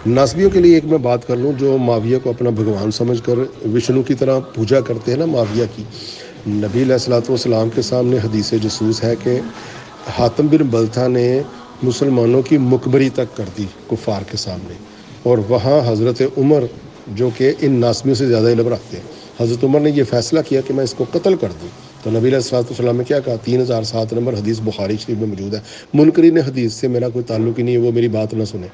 ناسبیوں کے لیے ایک میں بات کر لوں، جو معاویہ کو اپنا بھگوان سمجھ کر وشنو کی طرح پوجا کرتے ہیں نا معاویہ کی، نبی علیہ الصلوۃ والسلام کے سامنے حدیث جسوس ہے کہ حاتم بن بلتہ نے مسلمانوں کی مقبری تک کر دی کفار کے سامنے، اور وہاں حضرت عمر جو کہ ان ناسبیوں سے زیادہ علم رکھتے ہیں، حضرت عمر نے یہ فیصلہ کیا کہ میں اس کو قتل کر دوں۔ تو نبی علیہ الصلوۃ والسلام نے کیا کہا، 3007 نمبر حدیث بخاری شریف میں موجود ہے۔ منکرین حدیث سے میرا کوئی تعلق ہی نہیں ہے، وہ میری بات نہ سنیں۔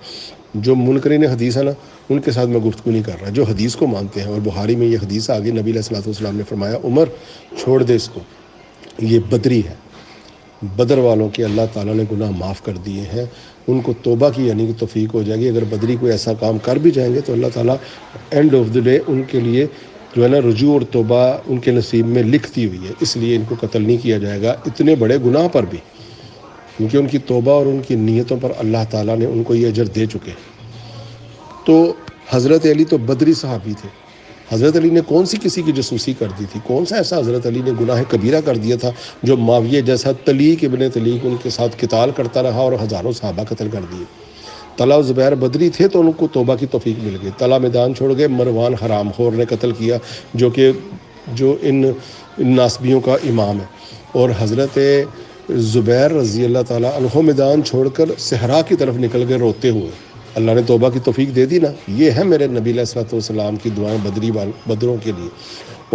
جو منکرین حدیث ہے نا، ان کے ساتھ میں گفتگو نہیں کر رہا، جو حدیث کو مانتے ہیں۔ اور بخاری میں یہ حدیث آگئی، نبی علیہ الصلوۃ والسلام نے فرمایا، عمر چھوڑ دے اس کو، یہ بدری ہے، بدر والوں کے اللہ تعالیٰ نے گناہ معاف کر دیے ہیں، ان کو توبہ کی یعنی کہ توفیق ہو جائے گی۔ اگر بدری کوئی ایسا کام کر بھی جائیں گے تو اللہ تعالیٰ اینڈ آف دی ڈے ان کے لیے جو ہے نا رجوع اور توبہ ان کے نصیب میں لکھتی ہوئی ہے، اس لیے ان کو قتل نہیں کیا جائے گا اتنے بڑے گناہ پر بھی، کیونکہ ان کی توبہ اور ان کی نیتوں پر اللہ تعالیٰ نے ان کو یہ اجر دے چکے۔ تو حضرت علی تو بدری صحابی تھے، حضرت علی نے کون سی کسی کی جاسوسی کر دی تھی؟ کون سا ایسا حضرت علی نے گناہ کبیرہ کر دیا تھا جو معاویہ جیسا طلیق ابن طلیق ان کے ساتھ قتال کرتا رہا اور ہزاروں صحابہ قتل کر دیے؟ طلحہ و زبیر بدری تھے تو ان کو توبہ کی توفیق مل گئی، طلحہ میدان چھوڑ گئے، مروان حرام خور نے قتل کیا جو ان ناسبیوں کا امام ہے، اور حضرت زبیر رضی اللہ تعالیٰ عنہ میدان چھوڑ کر صحرا کی طرف نکل گئے روتے ہوئے۔ اللہ نے توبہ کی توفیق دے دی نا۔ یہ ہے میرے نبی علیہ الصلوۃ والسلام کی دعائیں بدروں کے لیے۔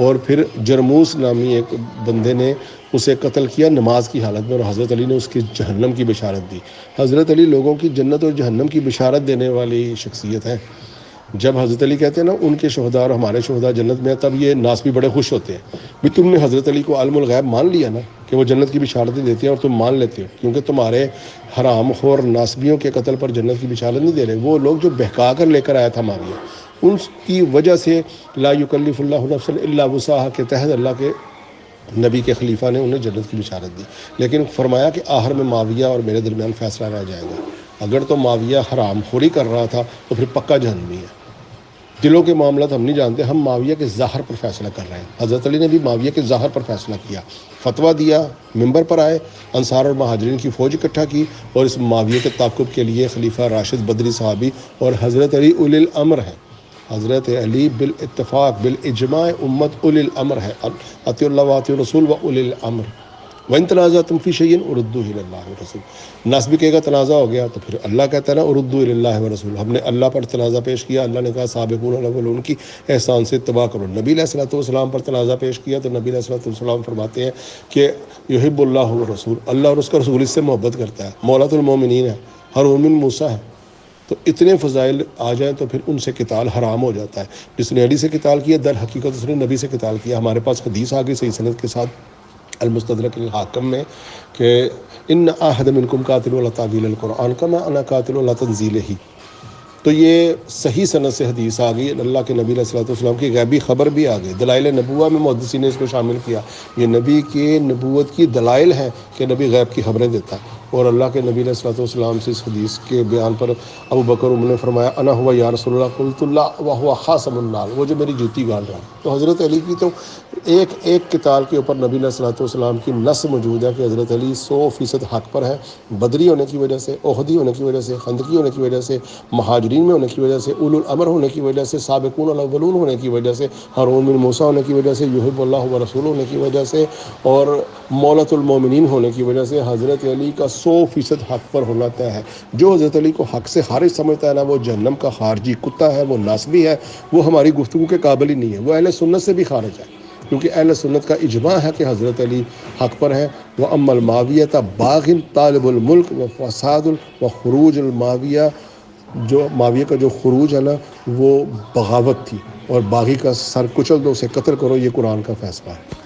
اور پھر جرموس نامی ایک بندے نے اسے قتل کیا نماز کی حالت میں، اور حضرت علی نے اس کی جہنم کی بشارت دی۔ حضرت علی لوگوں کی جنت اور جہنم کی بشارت دینے والی شخصیت ہے۔ جب حضرت علی کہتے ہیں نا ان کے شہداء اور ہمارے شہداء جنت میں، تب یہ ناسبی بڑے خوش ہوتے ہیں بھی تم نے حضرت علی کو عالم الغیب مان لیا نا کہ وہ جنت کی بشارتیں دیتے ہیں، اور تم مان لیتے ہو، کیونکہ تمہارے حرام خور ناسبیوں کے قتل پر جنت کی بشارت نہیں دے رہے۔ وہ لوگ جو بہکا کر لے کر آیا تھا معاویہ، ان کی وجہ سے لا یکلف اللہ نفسا الا وسعها کے تحت اللہ کے نبی کے خلیفہ نے انہیں جنت کی بشارت دی، لیکن فرمایا کہ آخر میں معاویہ اور میرے درمیان فیصلہ رہ جائے گا۔ اگر تو معاویہ حرام خوری کر رہا تھا تو پھر پکا جہنمی ہے۔ دلوں کے معاملات ہم نہیں جانتے، ہم معاویہ کے ظاہر پر فیصلہ کر رہے ہیں۔ حضرت علی نے بھی معاویہ کے ظاہر پر فیصلہ کیا، فتویٰ دیا، ممبر پر آئے، انصار اور مہاجرین کی فوج اکٹھا کی، اور اس معاویہ کے تعاقب کے لیے خلیفہ راشد بدری صحابی اور حضرت علی اولی الامر ہے۔ حضرت علی بالاتفاق بالاجماع امت اولی الامر ہے، اطیعوا اللہ واطیعوا الرسول و اولی الامر وَإِن تَنَازَعْتُمْ فِي شَيْءٍ فَرُدُّوهُ إِلَى اللَّهِ وَالرَّسُولِ۔ ناسبی کہے گا تنازع ہو گیا تو پھر اللہ کہتا ہے نا اردو إِلَى اللَّهِ وَالرَّسُولِ، ہم نے اللہ پر تنازع پیش کیا، اللہ نے کہا سابقون الاولون کی احسان سے اتباع کرو۔ نبی علیہ الصلوۃ والسلام پر تنازع پیش کیا تو نبی علیہ الصلوۃ والسلام فرماتے ہیں کہ یحب اللہ والرسول، اللہ اور اس کا رسول اس سے محبت کرتا ہے، مولاۃ المومنین ہے، ہر مومن موسیٰ ہے۔ تو اتنے فضائل آ جائیں تو پھر ان سے قتال حرام ہو جاتا ہے۔ جس نے علی سے قتال کیا در حقیقت اس نے نبی سے قتال کیا۔ ہمارے پاس حدیث آ گئی صحیح سند کے ساتھ المستدرک الحاکم میں کہ ان احد منکم قاتل ولا تعویل القرآن کما انا قاتل ولا تنزیلہ، تو یہ صحیح سند سے حدیث آ گئی۔ اللہ کے نبی علیہ الصلوۃ والسلام کی غیبی خبر بھی آ گئی۔ دلائل نبوہ میں محدثین نے اس کو شامل کیا، یہ نبی کے نبوت کی دلائل ہیں کہ نبی غیب کی خبریں دیتا ہے۔ اور اللہ کے نبی علیہ الصلوۃ والسلام سے اس حدیث کے بیان پر ابو بکر عمر نے فرمایا انا ہوا یا رسول اللہ قلت اللہ وہو خاصم النار، وہ جو میری جوتی گاڑ رہا ہے۔ تو حضرت علی کی تو ایک قتال کے اوپر نبی علیہ الصلوۃ والسلام کی نص موجود ہے کہ حضرت علی 100% حق پر ہے، بدری ہونے کی وجہ سے، احدی ہونے کی وجہ سے، خندقی ہونے کی وجہ سے، مہاجرین میں ہونے کی وجہ سے، اولو الامر ہونے کی وجہ سے، سابقون الاولون ہونے کی وجہ سے، ہارون بن موسیٰ ہونے کی وجہ سے، یحب اللہ و رسول ہونے کی وجہ سے، اور مولاۃ المومنین ہونے کی وجہ سے حضرت علی کا 100% حق پر ہونا طے ہے۔ جو حضرت علی کو حق سے خارج سمجھتا ہے نا، وہ جہنم کا خارجی کتا ہے، وہ ناسبی ہے، وہ ہماری گفتگو کے قابل ہی نہیں ہے، وہ اہل سنت سے بھی خارج ہے، کیونکہ اہل سنت کا اجماع ہے کہ حضرت علی حق پر ہے۔ وَأَمَّا الْمَعَوِيَةَ بَاغٍ طَالِبُ الْمُلْكِ وَفَسَادُ وَخُرُوجُ الْمَعَوِيَةِ، جو معاویہ کا جو خروج ہے نا وہ بغاوت تھی، اور باغی کا سر کچل دو، اسے قتل کرو، یہ قرآن کا فیصلہ ہے۔